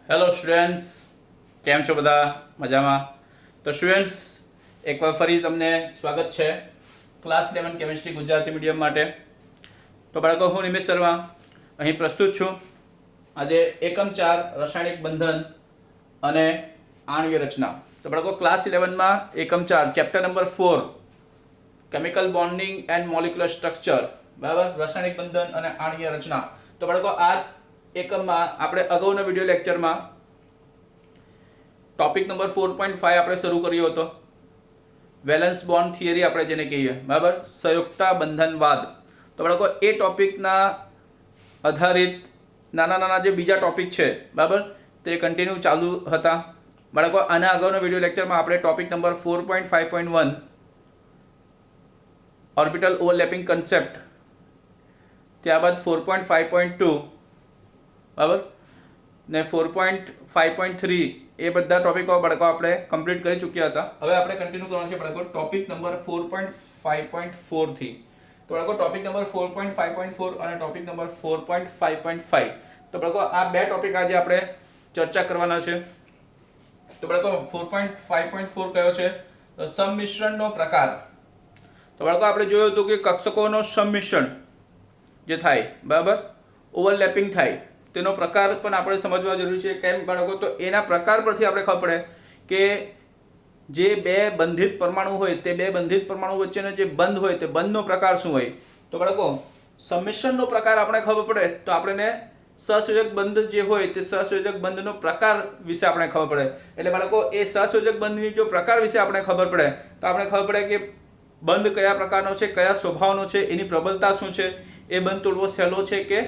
Hello students, કેમ છો બધા? મજામાં? તો સ્ટુડન્ટ્સ, એકવાર ફરી તમને સ્વાગત છે ક્લાસ 11 કેમિસ્ટ્રી ગુજરાતી મીડિયમ માટે. તો બાળકો, હું નિમેશ શર્મા અહીં પ્રસ્તુત છું. આજે એકમ 4 રાસાયણિક બંધન અને આણ્વીય રચના. તો બાળકો, ક્લાસ 11માં એકમ 4 chapter number 4 chemical bonding and molecular structure, બરાબર, રાસાયણિક બંધન અને આણ્વીય રચના. તો બાળકો, આ એકમમાં આપણે અગાઉના વિડિયો લેક્ચરમાં ટોપિક નંબર 4.5 આપણે શરૂ કર્યો હતો. વેલેન્સ બોન્ડ થિયરી આપણે જેને કહીએ, બરાબર, સંયુક્તા બંધનવાદ. તો બાળકો, એ ટોપિકના આધારિત નાના નાના જે બીજા ટોપિક છે, બરાબર, તે કન્ટિન્યુ ચાલુ હતા. બાળકો, આના અગાઉના વિડિયો લેક્ચરમાં આપણે topic number 4.5.1 orbital overlapping concept, ત્યારબાદ 4.5.2, બરાબર, ને 4.5.3 એ બધા ટોપિકો બાળકો આપણે કમ્પ્લીટ કરી ચૂક્યા હતા. હવે આપણે કન્ટિન્યુ કરવાનું છે બાળકો ટોપિક નંબર 4.5.4 થી. તો બાળકો, ટોપિક નંબર 4.5.4 અને ટોપિક નંબર 4.5.5, તો બાળકો આ બે ટોપિક આજે આપણે ચર્ચા કરવાના છે. તો બાળકો, 4.5.4 કયો છે? સંમિશ્રણનો પ્રકાર. તો બાળકો, આપણે જોયું હતું કે કક્ષકોનો સંમિશ્રણ જે થાય, બરાબર, ઓવરલેપિંગ થાય, તેનો પ્રકાર પણ આપણે સમજવા જરૂરી છે. કેમ બાળકો? તો એના પ્રકાર પરથી આપણે ખબર પડે કે જે બે બંધિત પરમાણુ હોય તે બે બંધિત પરમાણુ વચ્ચેનો જે બંધ હોય તે બંધનો પ્રકાર શું હોય. તો બાળકો, સંમિશ્રણનો પ્રકાર આપણે ખબર પડે તો આપણને સહસંયોજક બંધ જે હોય તે સહસંયોજક બંધનો પ્રકાર વિશે આપણે ખબર પડે. એટલે બાળકો, એ સહસંયોજક બંધની જો પ્રકાર વિશે આપણે ખબર પડે તો આપણે ખબર પડે કે બંધ કયા પ્રકારનો છે, કયા સ્વભાવનો છે, એની પ્રબળતા શું છે, એ બંધ તોડવો સહેલો છે કે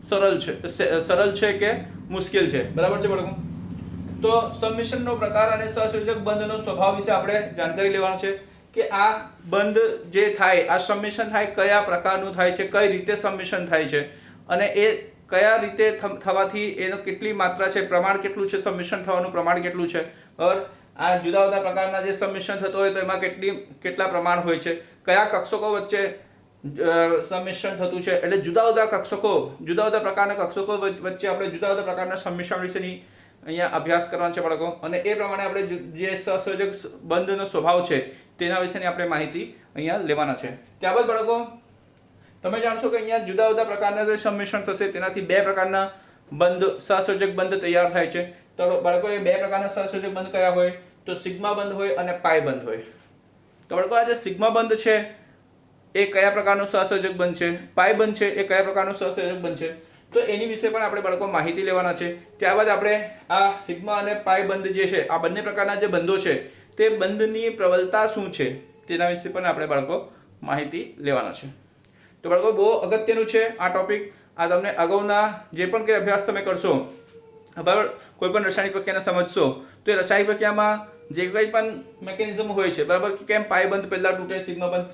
સરળ છે કે મુશ્કેલ છે, બરાબર છે બાળકો? તો સંમિશ્રણનો પ્રકાર અને સહસંયોજક બંધનો સ્વભાવ વિશે આપણે જાણકારી લેવાનું છે કે આ બંધ જે થાય, આ સંમિશ્રણ થાય, કયા પ્રકારનું થાય છે, કઈ રીતે સંમિશ્રણ થાય છે, અને એ કયા રીતે થવાથી એનો કેટલી માત્રા છે, પ્રમાણ કેટલું છે, સંમિશ્રણ થવાનું પ્રમાણ કેટલું છે, બરાબર. આ જુદા જુદા પ્રકારના જે સંમિશ્રણ થતો હોય તો એમાં કેટલા પ્રમાણ હોય છે, કયા કક્ષકો વચ્ચે સંમિશ્રણ થતું છે. એટલે જુદા જુદા કક્ષકો, જુદા જુદા પ્રકારના કક્ષકો વચ્ચે આપણે જુદા જુદા પ્રકારના સંમિશ્રણ વિશેની અહીંયા અભ્યાસ કરવાનો છે બાળકો. અને એ પ્રમાણે આપણે જે સહસંયોજક બંધનો સ્વભાવ છે તેના વિશેની આપણે માહિતી અહીંયા લેવાના છે. ત્યારબાદ બાળકો, તમે જાણશો કે અહીંયા જુદા જુદા પ્રકારના જે સંમિશ્રણ થશે તેનાથી બે પ્રકારના બંધ, સહસંયોજક બંધ તૈયાર થાય છે. તો બાળકો, એ બે પ્રકારના સહસંયોજક બંધ કયા હોય? તો સિગ્મા બંધ હોય અને પાઈ બંધ હોય. તો બાળકો, આ જે સિગ્મા બંધ છે એ કયા પ્રકારનો સહસંયોજક બંધ છે, પાઈ બંધ છે એ કયા પ્રકારનો સહસંયોજક બંધ છે, તો એની વિશે પણ આપણે બાળકો માહિતી લેવાના છે. ત્યારબાદ આપણે આ સિગ્મા અને પાઈ બંધ જે છે, આ બંને પ્રકારના જે બંધો છે તે બંધની પ્રબળતા શું છે તેના વિશે પણ આપણે બાળકો માહિતી લેવાના છે. તો બાળકો, બહુ અગત્યનું છે આ ટોપિક. આ તમને અગાઉના જે પણ કંઈ અભ્યાસ તમે કરશો, બરાબર, કોઈ પણ રાસાયણિક પ્રક્રિયાને સમજશો તો એ રાસાયણિક પ્રક્રિયામાં જે કંઈ પણ મિકેનિઝમ હોય છે, બરાબર, કે કેમ પાઈ બંધ પહેલાં તૂટે, સિગ્મા બંધ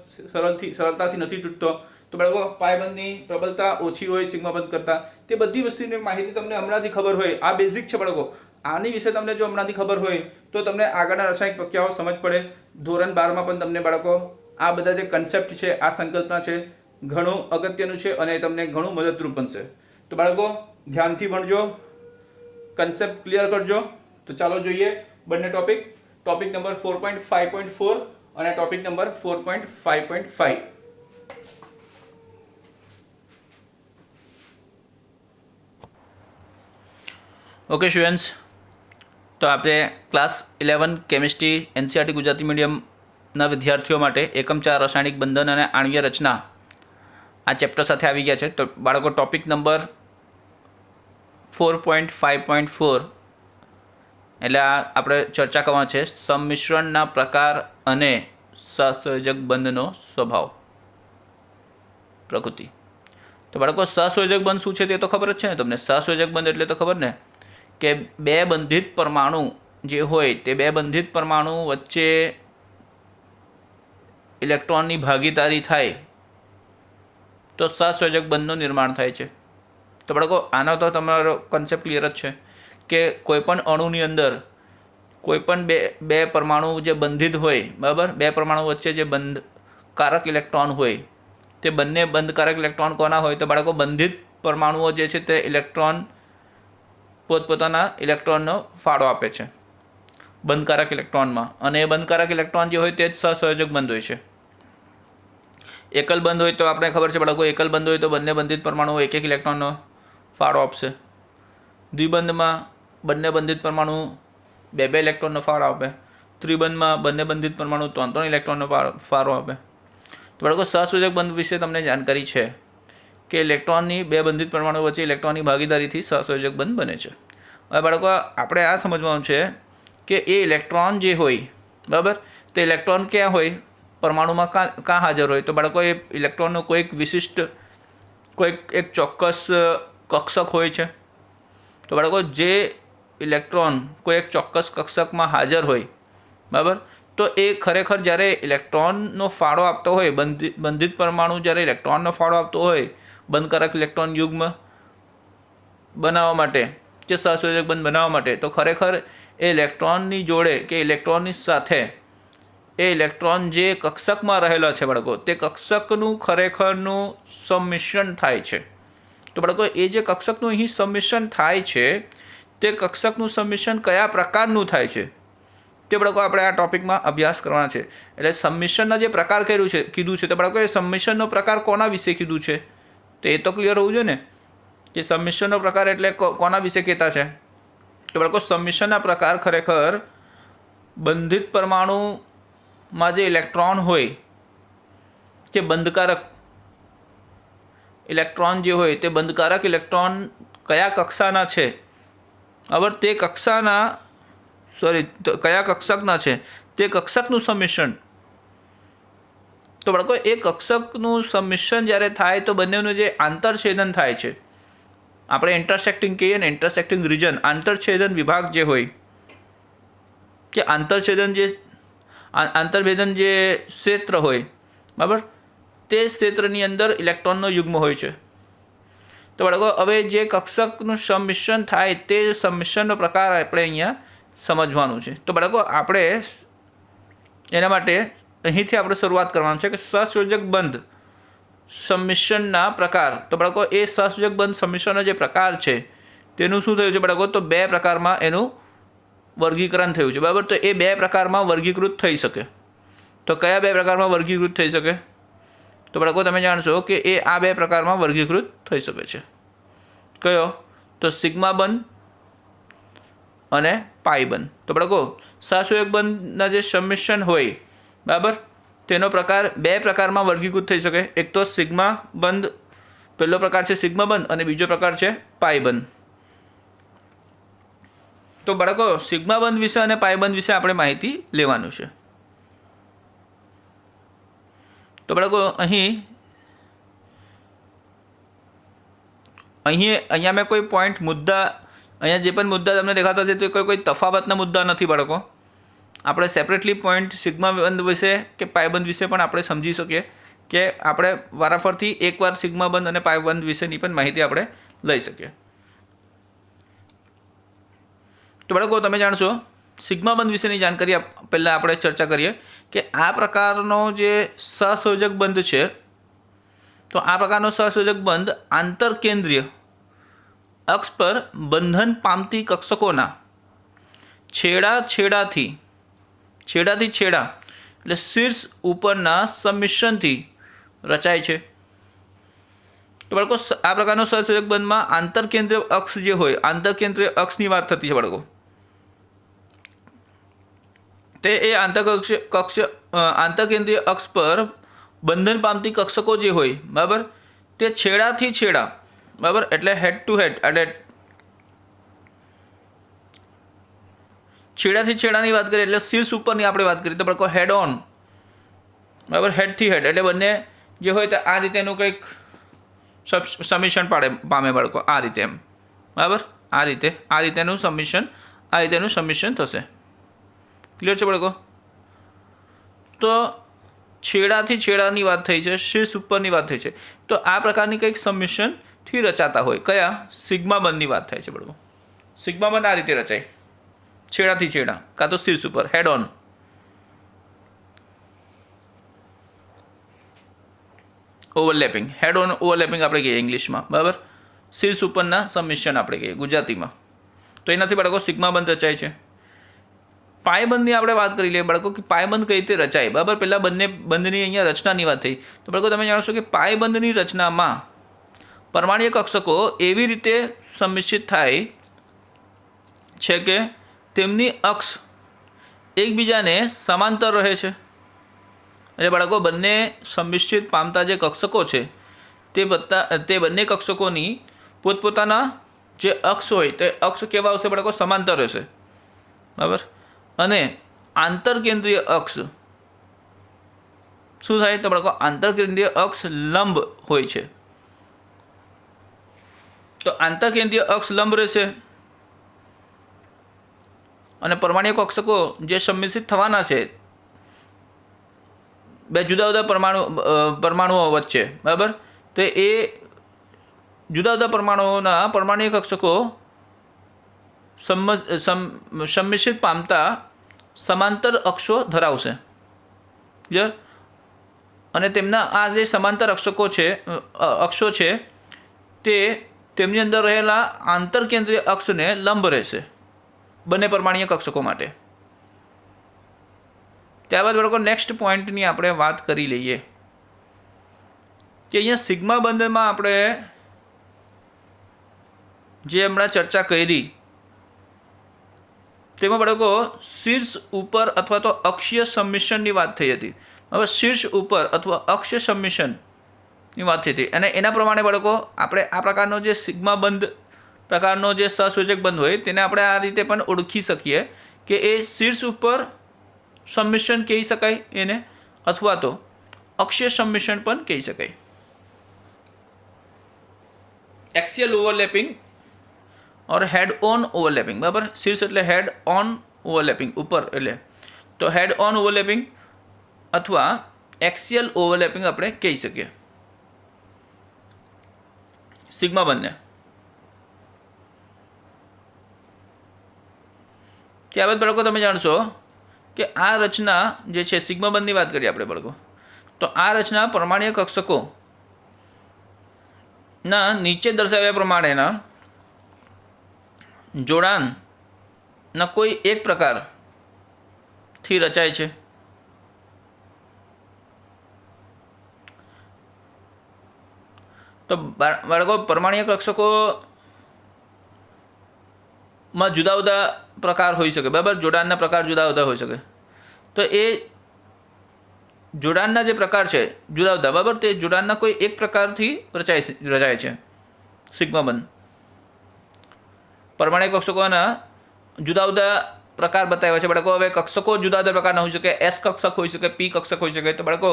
સરળતાથી નથી તૂટતો, તો બાળકો પાઈ બંધની પ્રબળતા ઓછી હોય સિગ્મા બંધ કરતાં, તે બધી વસ્તુની માહિતી તમને હમણાંથી ખબર હોય. આ બેઝિક છે બાળકો. આની વિશે તમને જો હમણાંથી ખબર હોય તો તમને આગળના રાસાયણિક પ્રક્રિયાઓ સમજ પડે. ધોરણ 12માં પણ તમને બાળકો આ બધા જે કન્સેપ્ટ છે, આ સંકલ્પના છે, ઘણું અગત્યનું છે અને તમને ઘણું મદદરૂપ બનશે. તો બાળકો, ધ્યાનથી ભણજો, કન્સેપ્ટ ક્લિયર કરજો. તો ચાલો જોઈએ બંને ટોપિક, ટોપિક નંબર 4.5.4 અને ટોપિક નંબર 4.5.5. ઓકે સ્ટુડન્ટ્સ, તો આપણે ક્લાસ 11 કેમિસ્ટ્રી એનસીઆરટી ગુજરાતી મીડિયમના વિદ્યાર્થીઓ માટે એકમ 4 રાસાયણિક બંધન અને આણ્વીય રચના આ ચેપ્ટર સાથે આવી ગયા છે. તો બાળકો, ટોપિક નંબર 4.5.4 એટલે આ આપણે ચર્ચા કરવાની છે સંમિશ્રણના પ્રકાર અને સહસંયોજક બંધનો સ્વભાવ, પ્રકૃતિ. તો બાળકો, સહસંયોજક બંધ શું છે તે તો ખબર જ છે ને તમને? સહસંયોજક બંધ એટલે તો ખબર ને કે બે બંધિત પરમાણુ જે હોય તે બે બંધિત પરમાણુ વચ્ચે ઇલેક્ટ્રોનની ભાગીદારી થાય તો સહસંયોજક બંધનું નિર્માણ થાય છે. તો બાળકો, આનો તો તમારો કન્સેપ્ટ ક્લિયર જ છે કે કોઈપણ અણુની અંદર કોઈપણ બે પરમાણુ જે બંધિત હોય, બરાબર, બે પરમાણુ વચ્ચે જે બંધકારક ઇલેક્ટ્રોન હોય તે બંને બંધકારક ઇલેક્ટ્રોન કોના હોય? તો બાળકો, બંધિત પરમાણુઓ જે છે તે ઇલેક્ટ્રોન પોતપોતાના ઇલેક્ટ્રોનનો ફાળો આપે છે બંધકારક ઇલેક્ટ્રોનમાં, અને એ બંધકારક ઇલેક્ટ્રોન જે હોય તે જ સહસંયોજક બંધ હોય છે. એકલ બંધ હોય તો આપણે ખબર છે બાળકો, એકલ બંધ હોય તો બંને બંધિત પરમાણુ એક એક ઇલેક્ટ્રોનનો ફાળો આપશે. દ્વિબંધમાં બંને બંધિત પરમાણુ બે બે ઇલેક્ટ્રોનનો ફાળો આપે. ત્રિબંધમાં બંને બંધિત પરમાણુ ત્રણ ત્રણ ઇલેક્ટ્રોનનો ફાળો આપે. તો બાળકો સહસંયોજક બંધ વિશે તમને જાણકારી છે કે ઇલેક્ટ્રોનની બે બંધિત પરમાણુ વચ્ચે ઇલેક્ટ્રોનની ભાગીદારીથી સહસંયોજક બંધ બને છે. હવે બાળકો આપણે આ સમજવાનું છે કે એ ઇલેક્ટ્રોન જે હોય બરાબર, તે ઇલેક્ટ્રોન ક્યાં હોય, પરમાણુમાં કાં હાજર હોય. તો બાળકો એ ઇલેક્ટ્રોનનો કોઈક વિશિષ્ટ એક ચોક્કસ કક્ષક હોય છે. તો બાળકો જે ઇલેક્ટ્રોન કોઈ એક ચોક્કસ કક્ષકમાં હાજર હોય બરાબર, તો એ ખરેખર જ્યારે ઇલેક્ટ્રોનનો ફાળો આપતો હોય, બંધિત પરમાણુ જ્યારે ઇલેક્ટ્રોનનો ફાળો આપતો હોય બંધકારક ઇલેક્ટ્રોન યુગ્મ બનાવવા માટે કે સહસંયોજક બંધ બનાવવા માટે, તો ખરેખર એ ઇલેક્ટ્રોનની જોડે કે ઇલેક્ટ્રોનની સાથે એ ઇલેક્ટ્રોન જે કક્ષકમાં રહેલા છે બાળકો, તે કક્ષકનું ખરેખરનું સંમિશ્રણ થાય છે. તો બાળકો એ જે કક્ષકનું અહીં સંમિશ્રણ થાય છે તે કક્ષકનું સંમિશ્રણ કયા પ્રકારનું થાય છે તે બાળકો આપણે આ ટોપિકમાં અભ્યાસ કરવાના છે. એટલે સંમિશ્રણના જે પ્રકાર કીધું છે તો બાળકો એ સંમિશ્રણનો પ્રકાર કોના વિશે કીધું છે તો એ તો ક્લિયર હોવું જોઈએ ને કે સંમિશ્રણનો પ્રકાર એટલે કોના વિશે કહેતા છે. તો બાળકો સંમિશ્રણના પ્રકાર ખરેખર બંધિત પરમાણુમાં જે ઇલેક્ટ્રોન હોય, જે બંધકારક ઇલેક્ટ્રોન જે હોય તે બંધકારક ઇલેક્ટ્રોન કયા કક્ષાના છે બરાબર, તે કક્ષાના કયા કક્ષકના છે તે કક્ષકનું સંમિશ્રણ. તો બાળકો એ કક્ષકનું સંમિશ્રણ જ્યારે થાય તો બંનેનું જે આંતરછેદન થાય છે, આપણે ઇન્ટરસેક્ટિંગ કહીએ ને, ઇન્ટરસેક્ટિંગ રિજન, આંતરછેદન વિભાગ જે હોય કે આંતરભેદન જે ક્ષેત્ર હોય બરાબર, તે ક્ષેત્રની અંદર ઇલેક્ટ્રોનનો યુગ્મ હોય છે. તો બાળકો હવે જે કક્ષકનું સંમિશ્રણ થાય તે સંમિશ્રણનો પ્રકાર આપણે અહીંયા સમજવાનું છે. તો બાળકો આપણે એના માટે અહીંથી આપણે શરૂઆત કરવાનું છે કે સહસંયોજક બંધ સંમિશ્રણના પ્રકાર. તો બાળકો એ સહસંયોજક બંધ સંમિશ્રણના જે પ્રકાર છે તેનું શું થયું છે બાળકો, તો બે પ્રકારમાં એનું વર્ગીકરણ થયું છે બરાબર. તો એ બે પ્રકારમાં વર્ગીકૃત થઈ શકે. તો કયા બે પ્રકારમાં વર્ગીકૃત થઈ શકે તો બાળકો તમે જાણશો કે એ આ બે પ્રકારમાં વર્ગીકૃત થઈ શકે છે. કયો તો સિગ્મા બંધ અને પાઈ બંધ. તો બાળકો સહસંયોજક બંધના જે સંમિશ્રણ હોય બરાબર, તેનો પ્રકાર બે પ્રકારમાં વર્ગીકૃત થઈ શકે. એક તો સિગ્મા બંધ, પહેલો પ્રકાર છે સિગ્મા બંધ અને બીજો પ્રકાર છે પાઈ બંધ. તો બાળકો સિગ્મા બંધ વિશે અને પાઈ બંધ વિશે આપણે માહિતી લેવાનું છે. તો બાળકો અહીંયા મેં કોઈ પોઈન્ટ મુદ્દા, અહીંયા જે પણ મુદ્દા તમને દેખાતા છે તો કોઈ તફાવતના મુદ્દા નથી બાળકો. આપણે સેપરેટલી પોઈન્ટ સિગ્મા બંધ વિશે કે પાઈ બંધ વિશે પણ આપણે સમજી શકીએ કે આપણે વારાફરતી એકવાર સિગ્મા બંધ અને પાઈ બંધ વિશેની પણ માહિતી આપણે લઈ શકીએ. તો બાળકો તમે જાણશો સિગ્મા બંધ વિશેની જાણકારી પહેલાં આપણે ચર્ચા કરીએ કે આ પ્રકારનો જે સહસંયોજક બંધ છે, તો આ પ્રકારનો સહસંયોજક બંધ આંતરકેન્દ્રીય અક્ષ પર બંધન પામતી કક્ષકોના છેડાથી છેડા એટલે શીર્ષ ઉપરના સંમિશ્રણથી રચાય છે. તો બાળકો આ પ્રકારનો સહસંયોજક બંધમાં આંતરકેન્દ્રીય અક્ષ જે હોય, આંતરકેન્દ્રીય અક્ષની વાત થતી છે બાળકો. તે એ આંતરકેન્દ્રીય અક્ષ પર બંધન પામતી કક્ષકો જે હોય બરાબર, તે છેડાથી છેડા બરાબર, એટલે હેડ ટુ હેડ, એટલે છેડાથી છેડાની વાત કરીએ એટલે શીર્ષ ઉપરની આપણે વાત કરીએ તો બાળકો હેડ ઓન બરાબર, હેડથી હેડ એટલે બંને જે હોય તો આ રીતે એનું કંઈક સમિશ્રણ પામે બાળકો, આ રીતે એમ બરાબર, આ રીતેનું સમિશ્રણ થશે. ક્લિયર છે બાળકો? તો છેડાથી છેડાની વાત થઈ છે, શીર્ષ ઉપરની વાત થઈ છે. તો આ પ્રકારની કંઈક સંમિશ્રણથી રચાતા હોય કયા સિગ્મા બંધની વાત થાય છે બાળકો. સિગ્મા બંધ આ રીતે રચાય, છેડાથી છેડા કાં તો શીર્ષ ઉપર, head on. Overlapping, head on overlapping આપણે કહીએ ઇંગ્લિશમાં બરાબર, શીર્ષ ઉપરના સંમિશ્રણ આપણે કહીએ ગુજરાતીમાં. તો એનાથી બાળકો સિગ્મા બંધ રચાય છે. પાયબંધની આપણે વાત કરી લઈએ બાળકો કે પાયબંધ કઈ રીતે રચાય. બરાબર, પહેલાં બંધની અહીંયા રચનાની વાત થઈ. તો બાળકો તમે જાણો છો કે પાયબંધની રચનામાં પરમાણ્વીય કક્ષકો એવી રીતે સંમિશ્રિત થાય છે કે તેમની અક્ષ એકબીજાને સમાંતર રહે છે. એટલે બાળકો બંને સંમિશ્રિત પામતા જે કક્ષકો છે તે બંને કક્ષકોની પોતપોતાના જે અક્ષ હોય તે અક્ષ કેવા આવશે બાળકો? સમાંતર રહેશે. બરાબર, અને આંતરકેન્દ્રીય અક્ષ શું થાય? તો બાળકો આંતરકેન્દ્રીય અક્ષ લંબ હોય છે. તો આંતરકેન્દ્રીય અક્ષ લંબ રહેશે અને પરમાણ્વીય કક્ષકો જે સંમિશ્રિત થવાના છે બે જુદા જુદા પરમાણુઓ વચ્ચે, બરાબર, તો એ જુદા જુદા પરમાણુઓના પરમાણ્વીય કક્ષકો સંમિશ્રિત પામતા સમાંતર અક્ષો ધરાવશે. ક્લિયર? અને તેમના આ જે સમાંતર અક્ષો છે તે તેમની અંદર રહેલા આંતરકેન્દ્રીય અક્ષને લંબ રહેશે બંને પરમાણ્વીય કક્ષકો માટે. ત્યારબાદ બાળકો નેક્સ્ટ પોઈન્ટની આપણે વાત કરી લઈએ કે અહીંયા સિગ્મા બંધમાં આપણે જે હમણાં ચર્ચા કરી તેમાં બાળકો શીર્ષ ઉપર અથવા તો અક્ષીય સંમિશ્રણની વાત થઈ હતી. હવે શીર્ષ ઉપર અથવા અક્ષીય સંમિશ્રણની વાત થઈ હતી અને એના પ્રમાણે બાળકો આપણે આ પ્રકારનો જે સિગ્મા બંધ પ્રકારનો જે સહસૂચક બંધ હોય તેને આપણે આ રીતે પણ ઓળખી શકીએ કે એ શીર્ષ ઉપર સંમિશ્રણ કહી શકાય એને, અથવા તો અક્ષીય સંમિશ્રણ પણ કહી શકાય. Axial overlapping or head on overlapping. બરાબર, શીર્ષ એટલે હેડ ઓન ઓવરલેપિંગ, ઉપર એટલે તો હેડ ઓન ઓવરલેપિંગ અથવા એક્સિયલ ઓવરલેપિંગ આપણે કહી શકીએ સિગ્મા બંધને. ત્યારબાદ બાળકો તમે જાણશો કે આ રચના જે છે સિગ્મા બંધની વાત કરીએ આપણે બાળકો, તો આ રચના પરમાણ્વીય કક્ષકો ના નીચે દર્શાવ્યા પ્રમાણેના જોડાણના કોઈ એક પ્રકારથી રચાય છે. તો બાળકો પરમાણ્વીય કક્ષકોમાં જુદા જુદા પ્રકાર હોઈ શકે. બરાબર, જોડાણના પ્રકાર જુદા જુદા હોઈ શકે. તો એ જોડાણના જે પ્રકાર છે જુદા જુદા, બરાબર, તે જોડાણના કોઈ એક પ્રકારથી રચાય છે સિગ્મા બંધ. પરમાણ્વીય કક્ષકોના જુદા જુદા પ્રકાર બતાવ્યા છે બાળકો. હવે કક્ષકો જુદા જુદા પ્રકારના હોઈ શકે. એસ કક્ષક હોઈ શકે, પી કક્ષક હોઈ શકે. તો બાળકો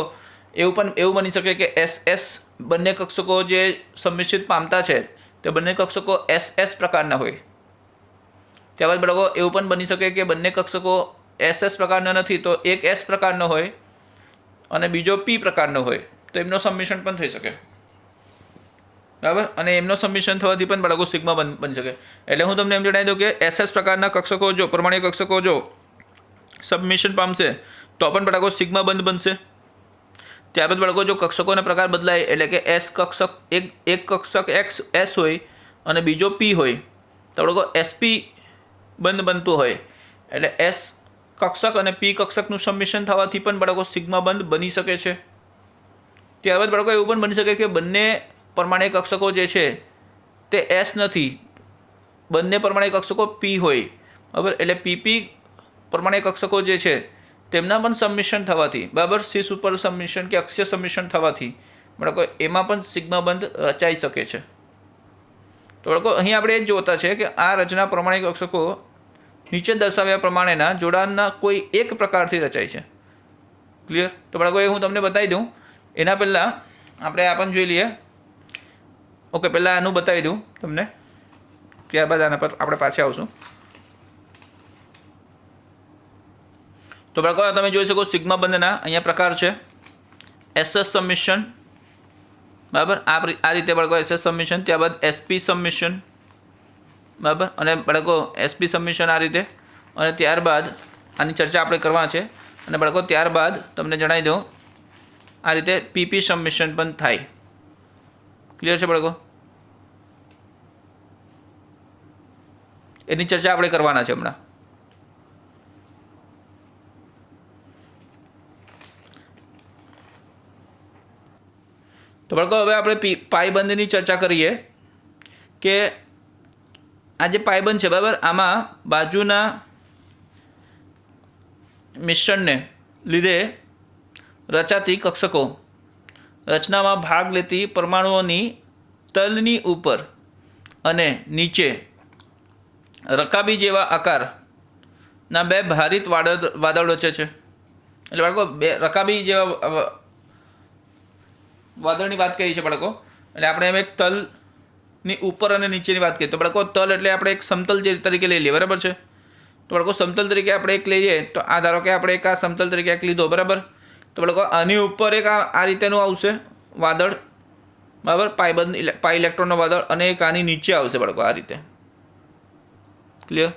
એવું બની શકે કે એસ બંને કક્ષકો જે સંમિશ્રિત પામતા છે તે બંને કક્ષકો એસ પ્રકારના હોય. ત્યારબાદ બાળકો એવું પણ બની શકે કે બંને કક્ષકો એસ પ્રકારનો નથી તો એક એસ પ્રકારનો હોય અને બીજો પી પ્રકારનો હોય, તો એમનો સંમિશ્રણ પણ થઈ શકે. બરાબર, અને એમનો સંમિશ્રણ થવાથી પણ બાળકો સિગ્મા બની શકે. એટલે હું તમને એમ જણાવી દઉં કે એસ પ્રકારના કક્ષકો જો પરમાણ્વીય કક્ષકો જો સંમિશ્રણ પામશે તો પણ બાળકો સિગ્મા બંધ બનશે. ત્યારબાદ બાળકો જો કક્ષકોના પ્રકાર બદલાય એટલે કે એસ કક્ષક એક કક્ષક એસ હોય અને બીજો પી હોય તો બાળકો એસપી બંધ બનતું હોય એટલે એસ કક્ષક અને પી કક્ષકનું સંમિશ્રણ થવાથી પણ બાળકો સિગ્મા બંધ બની શકે છે. ત્યારબાદ બાળકો એવું પણ બની શકે કે બંને પરમાણ્વીય કક્ષકો જે છે તે એસ નથી, બંને પરમાણ્વીય કક્ષકો પી હોય. બરાબર, એટલે પીપી પરમાણ્વીય કક્ષકો જે છે તેમના પણ સંમિશ્રણ થવાથી, બરાબર, શીર્ષ ઉપર સંમિશ્રણ કે અક્ષીય સંમિશ્રણ થવાથી બાળકો એમાં પણ સિગ્મા બંધ રચાઈ શકે છે. તો બાળકો અહીં આપણે એ જ જોતા છે કે આ રચના પરમાણ્વીય કક્ષકો નીચે દર્શાવ્યા પ્રમાણેના જોડાણના કોઈ એક પ્રકારથી રચાય છે. ક્લિયર? તો બાળકો એ હું તમને બતાવી દઉં. એના પહેલાં આપણે આ પણ જોઈ લઈએ. ઓકે, પહેલાં આનું બતાવી દઉં તમને, ત્યારબાદ આના પર આપણે પાછા આવશું. તો બાળકો તમે જોઈ શકો સિગ્મા બંધના અહીંયા પ્રકાર છે એસ સંમિશ્રણ. બરાબર, આ રીતે બાળકો એસ સંમિશ્રણ, ત્યારબાદ એસપી સંમિશ્રણ. બરાબર, અને બાળકો એસપી સંમિશ્રણ આ રીતે, અને ત્યારબાદ આની ચર્ચા આપણે કરવાના છે. અને બાળકો ત્યારબાદ તમને જણાવી દઉં આ રીતે પીપી સંમિશ્રણ પણ થાય. ક્લિયર છે બાળકો? એની ચર્ચા આપણે કરવાના છે હમણાં. તો બાળકો હવે આપણે પાઈબંધની ચર્ચા કરીએ કે આ જે પાઈબંધ છે બરાબર, આમાં બાજુના મિશ્રણને લીધે રચાતી કક્ષકો રચનામાં ભાગ લેતી પરમાણુઓની તલની ઉપર અને નીચે રકાબી જેવા આકારના બે ભારિત વાદળ રચે છે. એટલે બાળકો બે રકાબી જેવા વાદળની વાત કરી છે બાળકો. એટલે આપણે એમ એક તલની ઉપર અને નીચેની વાત કરીએ તો બાળકો તલ એટલે આપણે એક સમતલ જે તરીકે લઈ લઈએ, બરાબર છે. તો બાળકો સમતલ તરીકે આપણે એક લઈએ તો આ ધારો કે આપણે એક આ સમતલ તરીકે એક લીધો, બરાબર. તો બાળકો આની ઉપર એક આ રીતેનું આવશે વાદળ, બરાબર, પાઈ ઇલેક્ટ્રોનનો વાદળ, અને એક આની નીચે આવશે બાળકો આ રીતે. ક્લિયર?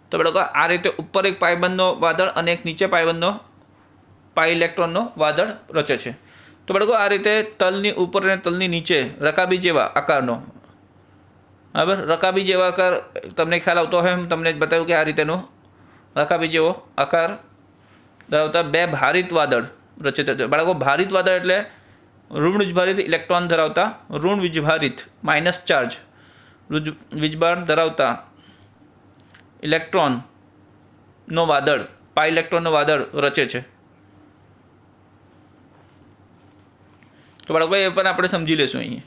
તો બાળકો આ રીતે ઉપર એક પાઈબંધનો વાદળ અને એક નીચે પાઈ ઇલેક્ટ્રોનનો વાદળ રચે છે. તો બાળકો આ રીતે તલની ઉપર અને તલની નીચે રકાબી જેવા આકારનો, બરાબર, રકાબી જેવા આકાર તમને ખ્યાલ આવતો હોય, હું તમને બતાવ્યું કે આ રીતેનો રકાબી જેવો આકાર ધરાવતા બે ભારિત વાદળ રચે છે. બાળકો ભારિત વાદળ એટલે ઋણ વીજભારિત ઇલેક્ટ્રોન ધરાવતા, ઋણ વીજભારિત માઇનસ ચાર્જ વીજભાર ધરાવતા ઇલેક્ટ્રોનનો વાદળ, પાઈ ઇલેક્ટ્રોનનો વાદળ રચે છે. તો બાળકો એ પણ આપણે સમજી લેશું અહીંયા.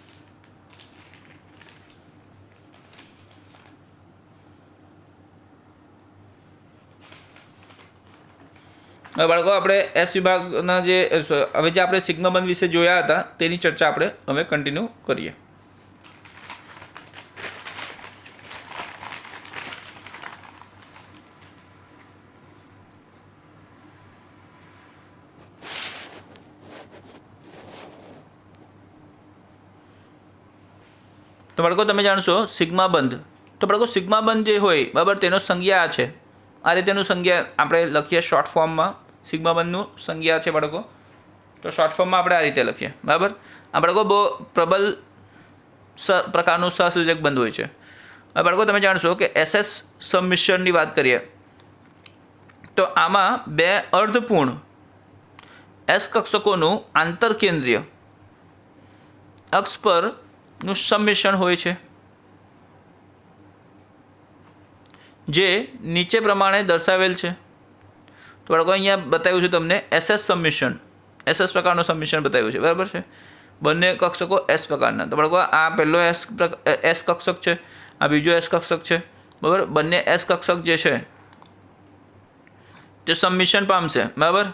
હવે બાળકો આપણે એસ વિભાગના જે હવે જે આપણે સિગ્મા બંધ વિશે જોયા હતા તેની ચર્ચા આપણે હવે કન્ટિન્યુ કરીએ. તો બાળકો તમે જાણશો સિગ્મા બંધ. તો બાળકો સિગ્મા બંધ જે હોય, બરાબર, તેનો સંજ્ઞા આ છે. આ રીતેનું સંજ્ઞા આપણે લખીએ શોર્ટ ફોર્મમાં. સિગ્મા બંધનું સંજ્ઞા છે બાળકો. તો શોર્ટ ફોર્મમાં આપણે આ રીતે લખીએ, બરાબર. આ બાળકો બહુ પ્રબલ પ્રકારનું સહસંયોજક બંધ હોય છે. હવે બાળકો તમે જાણશો કે SS સંમિશ્રણની વાત કરીએ તો આમાં બે અર્ધપૂર્ણ S કક્ષકોનું આંતરકેન્દ્રીય અક્ષ પરનું સંમિશ્રણ હોય છે, જે નીચે પ્રમાણે દર્શાવેલ છે. તો બાળકો અહીંયા બતાવ્યું છે તમને SS સંમિશ્રણ, SS પ્રકારનું સંમિશ્રણ બતાવ્યું છે, બરાબર છે. બંને કક્ષકો S પ્રકારના. તો બાળકો આ પહેલો S કક્ષક છે, આ બીજો S કક્ષક છે, બરાબર. બંને S કક્ષક જે છે તે સંમિશ્રણ પામશે, બરાબર.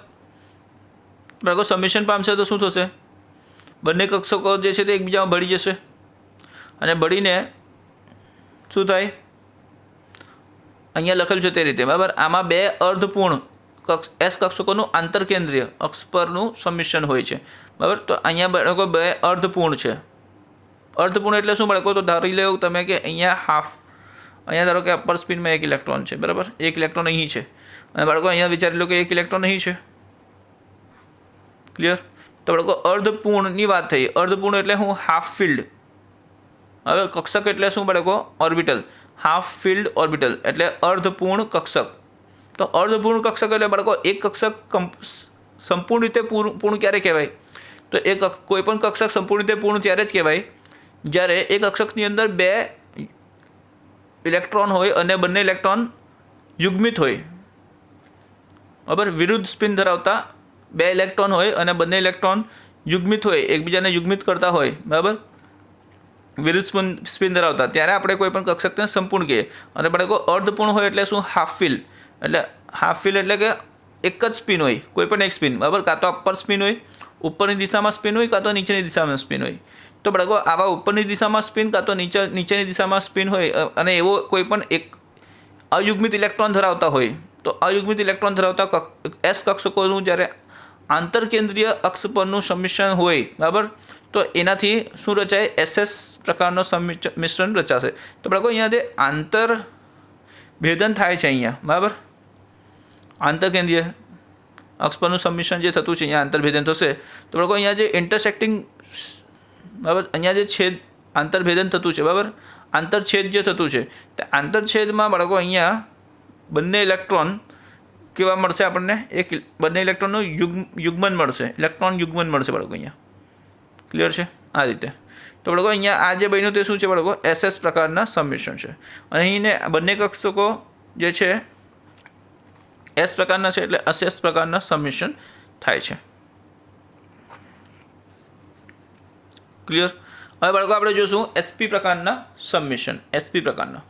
બાળકો સંમિશ્રણ પામશે તો શું થશે? બંને કક્ષકો જે છે તે એકબીજામાં ભળી જશે, અને ભળીને શું થાય? અહીંયા લખેલું છે તે રીતે, બરાબર. આમાં બે અર્ધપૂર્ણ S કક્ષકોનું આંતરકેન્દ્રીય અક્ષ પરનું સંમિશ્રણ હોય છે, બરાબર. તો અહીંયા બાળકો બે અર્ધપૂર્ણ છે. અર્ધપૂર્ણ એટલે શું બાળકો? તો ધારી લો તમે કે અહીંયા હાફ, અહીંયા ધારો કે અપર સ્પિનમાં એક ઇલેક્ટ્રોન છે, બરાબર. એક ઇલેક્ટ્રોન અહીં છે, અને બાળકો અહીંયા વિચારી લો કે એક ઇલેક્ટ્રોન અહીં છે. ક્લિયર? તો બાળકો અર્ધપૂર્ણની વાત થઈ. અર્ધપૂર્ણ એટલે હું હાફ ફિલ્ડ. હવે કક્ષક એટલે શું બાળકો? ઓર્બિટલ. હાફ ફિલ્ડ ઓર્બિટલ એટલે અર્ધપૂર્ણ કક્ષક. તો અર્ધપૂર્ણ કક્ષક એટલે બાળકો એક કક્ષક સંપૂર્ણ રીતે પૂર્ણ ક્યારે કહેવાય? તો કોઈ પણ કક્ષક સંપૂર્ણ રીતે પૂર્ણ ત્યારે જ કહેવાય જ્યારે એક કક્ષકની અંદર બે ઇલેક્ટ્રોન હોય અને બંને ઇલેક્ટ્રોન યુગ્મિત હોય, બરાબર. વિરુદ્ધ સ્પિન ધરાવતા બે ઇલેક્ટ્રોન હોય અને બંને ઇલેક્ટ્રોન યુગ્મિત હોય, એકબીજાને યુગ્મિત કરતા હોય, બરાબર, વિરુદ્ધ સ્પિન ધરાવતા, ત્યારે આપણે કોઈ પણ કક્ષકને સંપૂર્ણ કહીએ. અને બાળકો અર્ધપૂર્ણ હોય એટલે શું? Half field. એટલે હાફ ફિલ્ડ એટલે કે એક જ સ્પિન હોય, કોઈ પણ એક સ્પિન, બરાબર. કાં તો અપર સ્પિન હોય, ઉપરની દિશામાં સ્પિન હોય, કાં તો નીચેની દિશામાં સ્પિન હોય. તો બાળકો આવા ઉપરની દિશામાં સ્પિન કાં તો નીચેની દિશામાં સ્પિન હોય અને એવો કોઈ પણ એક અયુગ્મિત ઇલેક્ટ્રોન ધરાવતા હોય, તો અયુગ્મિત ઇલેક્ટ્રોન ધરાવતા S કક્ષકોનું જ્યારે આંતરકેન્દ્રીય અક્ષ પરનું સંમિશ્રણ હોય, બરાબર, તો એનાથી શું રચાય? SS પ્રકારનો મિશ્રણ રચાશે. તો બાળકો અહીંયા જે આંતરભેદન થાય છે અહીંયા, બરાબર, આંતરકેન્દ્રીય અક્ષ પરનું સંમિશ્રણ જે થતું છે અહીંયા આંતરભેદન થશે. તો બાળકો અહીંયા જે ઇન્ટરસેક્ટિંગ, બરાબર, અહીંયા જે છેદ આંતરભેદન થતું છે, બરાબર, આંતરછેદ જે થતું છે તે આંતરછેદમાં બાળકો અહીંયા બંને ઇલેક્ટ્રોન કેવા મળશે આપણને, એક બંને ઇલેક્ટ્રોનનું યુગ્મન મળશે, ઇલેક્ટ્રોન યુગ્મન મળશે બાળકો અહીંયા. ક્લિયર છે? આ રીતે. તો બાળકો અહીંયા આ જે બન્યું તે શું છે બાળકો, SS પ્રકારના સંમિશ્રણ છે. અહીંને બંને કક્ષકો જે છે S પ્રકારના છે એટલે SS પ્રકારના સંમિશ્રણ થાય છે. ક્લિયર? હવે બાળકો આપણે જોઈશું SP પ્રકારના સંમિશ્રણ, SP પ્રકારના.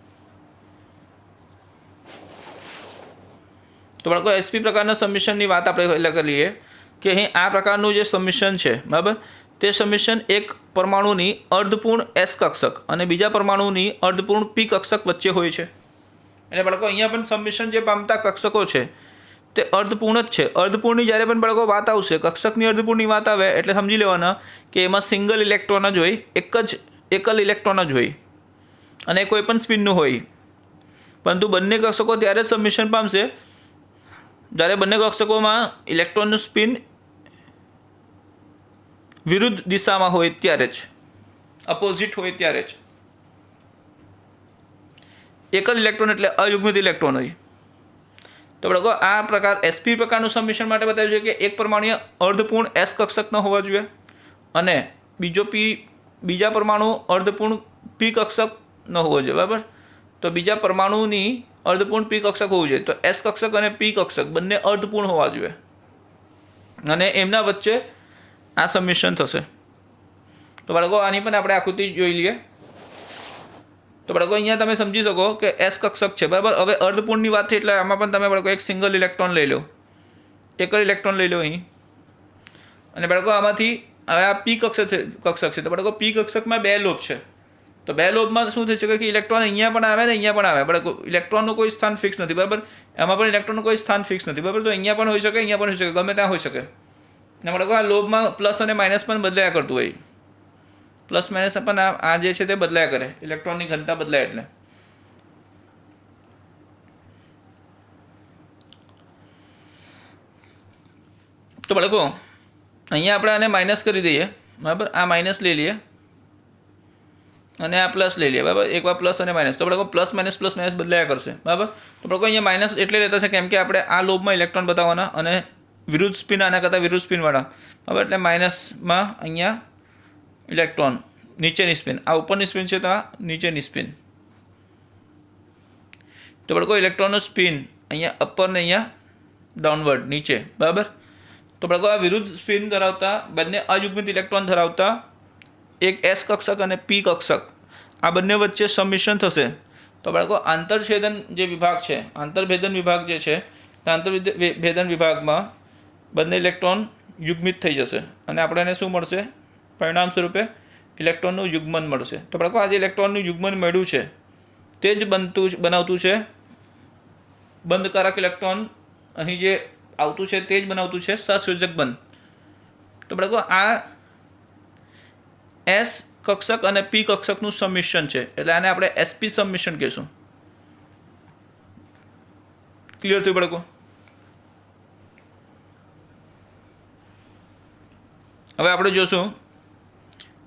તો બાળકો SP પ્રકારના સંમિશ્રણની વાત આપણે પહેલાં કરીએ કે અહીં આ પ્રકારનું જે સંમિશ્રણ છે, બરાબર, તે સંમિશ્રણ એક પરમાણુની અર્ધપૂર્ણ S કક્ષક અને બીજા પરમાણુની અર્ધપૂર્ણ P કક્ષક વચ્ચે હોય છે. એટલે બાળકો અહીંયા પણ સંમિશ્રણ જે પામતા કક્ષકો છે તે અર્ધપૂર્ણ જ છે. અર્ધપૂર્ણની જ્યારે પણ બાળકો વાત આવશે, કક્ષકની અર્ધપૂર્ણની વાત આવે એટલે સમજી લેવાના કે એમાં સિંગલ ઇલેક્ટ્રોન જ હોય, એકલ ઇલેક્ટ્રોન જ હોય અને કોઈ પણ સ્પિનનું હોય. પરંતુ બંને કક્ષકો ત્યારે જ સંમિશ્રણ પામશે જ્યારે બંને કક્ષકોમાં ઇલેક્ટ્રોનનું સ્પિન વિરુદ્ધ દિશામાં હોય ત્યારે જ, અપોઝિટ હોય ત્યારે જ. એકલ ઇલેક્ટ્રોન એટલે અયુગ્મિત ઇલેક્ટ્રોન હોય. તો બાળકો આ પ્રકાર SP પ્રકારનું સંમિશ્રણ માટે બતાવ્યું છે કે એક પરમાણુ અર્ધપૂર્ણ S કક્ષક ન હોવા જોઈએ અને બીજા પરમાણુ અર્ધપૂર્ણ P કક્ષક ન હોવો જોઈએ, બરાબર. તો બીજા પરમાણુની અર્ધપૂર્ણ P કક્ષક હોવું જોઈએ. તો S કક્ષક અને P કક્ષક બંને અર્ધપૂર્ણ હોવા જોઈએ અને એમના વચ્ચે આ સંમિશ્રણ થશે. તો બાળકો આની પણ આપણે આકૃતિ જોઈ લઈએ. તો બાળકો અહીંયા તમે સમજી શકો કે S કક્ષક છે, બરાબર. હવે અર્ધપૂર્ણની વાત થઈ એટલે આમાં પણ તમે બાળકો એક સિંગલ ઇલેક્ટ્રોન લઈ લો, એકલ ઇલેક્ટ્રોન લઈ લો અહીં. અને બાળકો આમાંથી હવે આ P કક્ષક છે. તો બાળકો P કક્ષકમાં બે લોબ છે. તો બે લોબમાં શું થઈ શકે કે ઇલેક્ટ્રોન અહીંયા પણ આવે ને અહીંયા પણ આવે. બાળકો ઇલેક્ટ્રોનનું કોઈ સ્થાન ફિક્સ નથી, બરાબર. એમાં પણ ઇલેક્ટ્રોનનું કોઈ સ્થાન ફિક્સ નથી, બરાબર. તો અહીંયા પણ હોઈ શકે, અહીંયા પણ હોઈ શકે, ગમે ત્યાં હોઈ શકે. અને બાળકો આ લોબમાં પ્લસ અને માઇનસ પણ બદલાયા કરતું હોય, પ્લસ માઇનસ પણ આ જે છે તે બદલાયા કરે, ઇલેક્ટ્રોનની ઘનતા બદલાય એટલે. તો બાળકો અહીંયા આપણે આને માઇનસ કરી દઈએ, બરાબર. આ માઇનસ લઈ લઈએ અને આ પ્લસ લઈ લઈએ, બરાબર. એકવાર પ્લસ અને માઇનસ. તો બાળકો પ્લસ માઇનસ બદલાયા કરશે, બરાબર. તો બાળકો અહીંયા માઇનસ એટલે લેતા છે કેમ કે આપણે આ લોબમાં ઇલેક્ટ્રોન બતાવવાના અને વિરુદ્ધ સ્પિન આના કરતાં વિરુદ્ધ સ્પિનવાળા, બરાબર. એટલે માઇનસમાં અહીંયા ઇલેક્ટ્રોન નીચેની સ્પિન, આ ઉપરની સ્પિન છે તો આ નીચેની સ્પિન. તો બાળકો ઇલેક્ટ્રોનનું સ્પિન અહીંયા અપર ને અહીંયા ડાઉનવર્ડ નીચે, બરાબર. તો બાળકો આ વિરુદ્ધ સ્પિન ધરાવતા બંને અયુગ્મિત ઇલેક્ટ્રોન ધરાવતા એક S કક્ષક અને P કક્ષક આ બંને વચ્ચે સંમિશ્રણ થશે. તો બાળકો આંતરછેદન જે વિભાગ છે, આંતરભેદન વિભાગ જે છે તે આંતરભેદન વિભાગમાં બંને ઇલેક્ટ્રોન યુગ્મિત થઈ જશે અને આપણને શું મળશે, પરિણામ સ્વરૂપે ઇલેક્ટ્રોનનું યુગ્મન મળશે. તો બાળકો આ જે ઇલેક્ટ્રોનનું યુગ્મન મળ્યું છે તે જ બનાવતું છે બંધકારક ઇલેક્ટ્રોન, અહીં જે આવતું છે તે જ બનાવતું છે સહસંયોજક બંધ. તો બાળકો આ S કક્ષક અને P કક્ષકનું સંમિશ્રણ છે એટલે આને આપણે SP સંમિશ્રણ કહીશું. ક્લિયર થયું બાળકો? હવે આપણે જોશું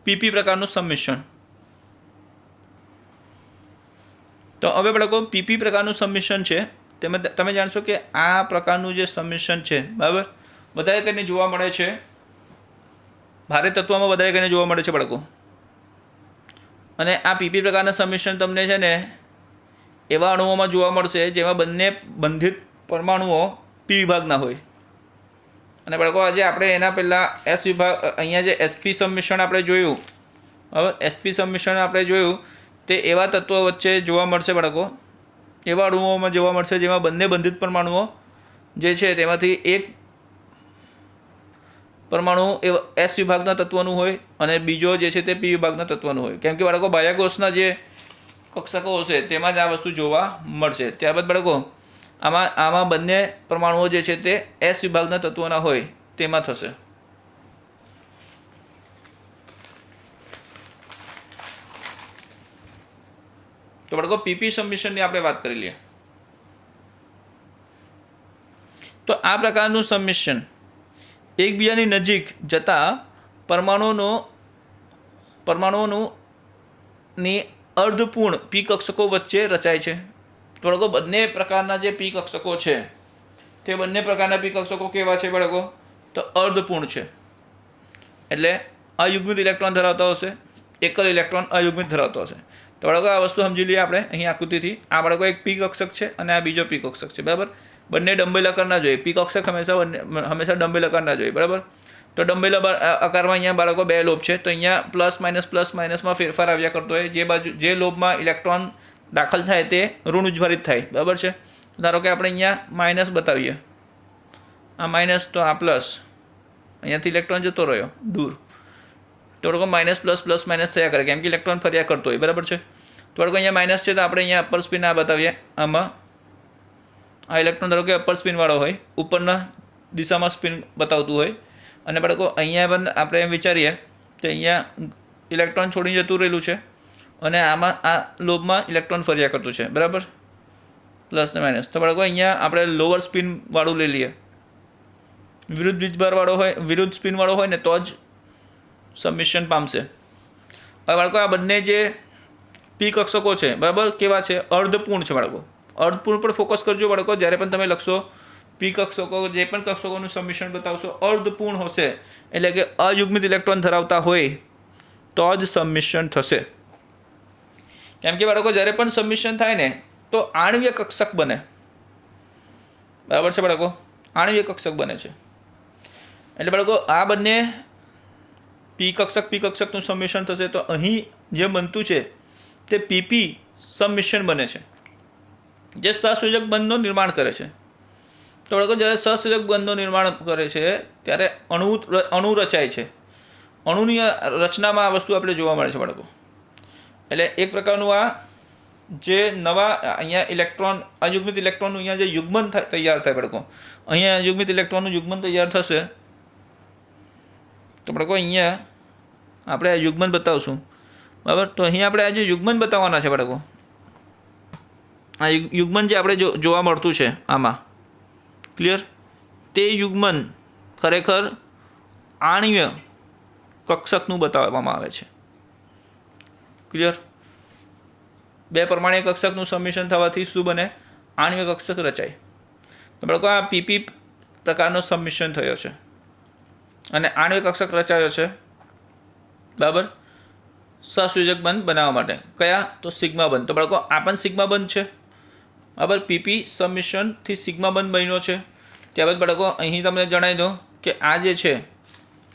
PP પ્રકારનું સંમિશ્રણ. તો હવે બાળકો PP પ્રકારનું સંમિશ્રણ છે તમે જાણશો કે આ પ્રકારનું જે સંમિશ્રણ છે, બરાબર, વધારે કરીને જોવા મળે છે ભારે તત્વમાં, વધારે કરીને જોવા મળે છે બાળકો. અને આ PP પ્રકારના સંમિશ્રણ તમને છે ને એવા અણુઓમાં જોવા મળશે જેમાં બંને બંધિત પરમાણુઓ P વિભાગના હોય. અને બાળકો આજે આપણે એના પહેલાં S વિભાગ અહીંયા જે SP સંમિશ્રણ આપણે જોયું, હવે SP સંમિશ્રણ આપણે જોયું તે એવા તત્વો વચ્ચે જોવા મળશે બાળકો, એવા અણુઓમાં જોવા મળશે જેમાં બંને બંધિત પરમાણુઓ જે છે તેમાંથી એક પરમાણુ એ S વિભાગના તત્વનું હોય અને બીજો જે છે તે P વિભાગના તત્વનું હોય. કેમ કે બાળકો બાહ્યકોષના જે કક્ષકો હશે તેમાં જ આ વસ્તુ જોવા મળશે. ત્યારબાદ બાળકો આમાં બંને પરમાણુઓ જે છે તે S વિભાગના તત્વોના હોય તેમાં થશે. તો બાળકો PP સંમિશ્રણની આપણે વાત કરી લઈએ. તો આ પ્રકારનું સંમિશ્રણ એકબીજાની નજીક જતા પરમાણુઓનું ની અર્ધપૂર્ણ પી કક્ષકો વચ્ચે રચાય છે. તો બાળકો બંને પ્રકારના જે પી કક્ષકો છે તે બંને પ્રકારના પી કક્ષકો કેવા છે બાળકો? તો અર્ધપૂર્ણ છે. એટલે અયુગ્મિત ઇલેક્ટ્રોન ધરાવતા હશે, એકલ ઇલેક્ટ્રોન અયુગ્મિત ધરાવતો હશે. તો બાળકો આ વસ્તુ સમજી લઈએ આપણે અહીં આકૃતિથી. આ બાળકો એક પી કક્ષક છે અને આ બીજો પી કક્ષક છે, બરાબર. બંને ડંબેલ આકારના જોઈએ. પી કક્ષક હંમેશા ડંબેલ આકારના જોઈએ, બરાબર. તો ડંબેલ આકારમાં અહીંયા બાળકો બે લોબ છે, તો અહીંયા પ્લસ માઇનસમાં ફેરફાર આવ્યા કરતો હોય. જે લોબમાં ઇલેક્ટ્રોન દાખલ થાય તે ઋણઉજ્ભારિત થાય, બરાબર છે. ધારો કે આપણે અહીંયા માઇનસ બતાવીએ, આ માઇનસ તો આ પ્લસ, અહીંયાથી ઇલેક્ટ્રોન જતો રહ્યો દૂર, તો બાળકો માઇનસ પ્લસ માઇનસ થયા કરે, કેમ કે ઇલેક્ટ્રોન ફર્યા કરતો હોય, બરાબર છે. તો બાળકો અહીંયા માઇનસ છે, તો આપણે અહીંયા અપર સ્પિન આ બતાવીએ. આમાં આ ઇલેક્ટ્રોન ધારો કે અપર સ્પિનવાળો હોય, ઉપરના દિશામાં સ્પિન બતાવતું હોય, અને બાળકો અહીંયા પણ આપણે એમ વિચારીએ કે અહીંયા ઇલેક્ટ્રોન છોડીને જતું રહેલું છે અને આમાં આ લોબમાં ઇલેક્ટ્રોન ફર્યા કરતું છે, બરાબર, પ્લસ ને માઇનસ. તો બાળકો અહીંયા આપણે લોઅર સ્પિનવાળું લઈ લઈએ. વિરુદ્ધ વીજભારવાળો હોય, વિરુદ્ધ સ્પિનવાળો હોય ને તો જ સબમિશન પામશે. હવે બાળકો આ બંને જે પી કક્ષકો છે, બરાબર, કેવા છે? અર્ધપૂર્ણ છે બાળકો. અર્ધપૂર્ણ પર ફોકસ કરજો બાળકો. જ્યારે પણ તમે લખશો પી કક્ષકો, જે પણ કક્ષકોનું સબમિશન બતાવશો અર્ધપૂર્ણ હશે, એટલે કે અયુગ્મિત ઇલેક્ટ્રોન ધરાવતા હોય તો જ સબમિશન થશે. કેમ કે બાળકો જ્યારે પણ સબમિશન થાય ને તો આણ્વીય કક્ષક બને, બરાબર છે બાળકો, આણ્વીય કક્ષક બને છે. એટલે બાળકો આ બંને પી કક્ષકનું સબમિશન થશે તો અહીં જે બનતું છે તે પીપી સબમિશન બને છે, જે સહસંયોજક બંધનું નિર્માણ કરે છે. તો બાળકો જ્યારે સહસંયોજક બંધનું નિર્માણ કરે છે ત્યારે અણુ રચાય છે. અણુની રચનામાં આ વસ્તુ આપણે જોવા મળે છે બાળકો. એટલે એક પ્રકારનું આ જે નવા અહીંયા ઇલેક્ટ્રોન, અયુગ્મિત ઇલેક્ટ્રોનનું અહીંયા જે યુગ્મન તૈયાર થાય બાળકો, અહીંયા અયુગ્મિત ઇલેક્ટ્રોનનું યુગ્મન તૈયાર થશે. તો બાળકો અહીંયા આપણે આ યુગ્મન બતાવશું, બરાબર. તો અહીંયા આપણે આ જે યુગ્મન બતાવવાના છે બાળકો, આ યુગ્મન જે આપણે જોવા મળતું છે આમાં, ક્લિયર, તે યુગ્મન ખરેખર આણ્વીય કક્ષકનું બતાવવામાં આવે છે, ક્લિયર. બે પરમાણ્વીય કક્ષકનું સબમિશન થવાથી શું બને? આણ્વીય કક્ષક રચાય. તો બાળકો આ પીપી પ્રકારનો સબમિશન થયો છે અને આણ્વીય કક્ષક રચાયો છે, બરાબર, સહસંયોજક બંધ બનાવવા માટે. કયા? તો સિગ્મા બંધ. તો બાળકો આ પણ સિગ્મા બંધ છે, બરાબર. પીપી સબમિશનથી સિગ્મા બંધ બન્યો છે. ત્યારબાદ બાળકો અહીં તમને જણાવી દો કે આ જે છે,